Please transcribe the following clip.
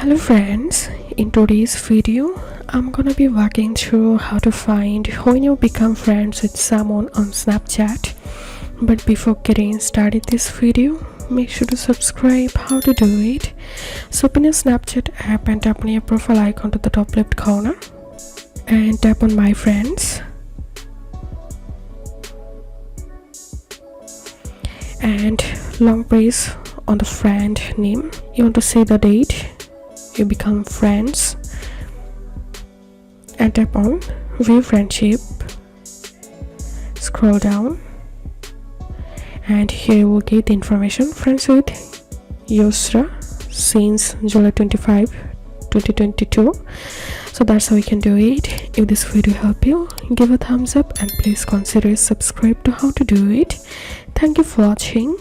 Hello friends, in today's video I'm gonna be walking through how to find when you become friends with someone on Snapchat. But before getting started this video, make sure to subscribe. How to do it? So open your Snapchat app and tap on your profile icon to the top left corner and tap on my friends and long press on the friend name. You want to say the date you become friends and tap on view friendship. Scroll down and here you will get the information friends with Yusra since July 25 2022. So that's how you can do it. If this video helped you, give a thumbs up and please consider subscribe to how to do it. Thank you for watching.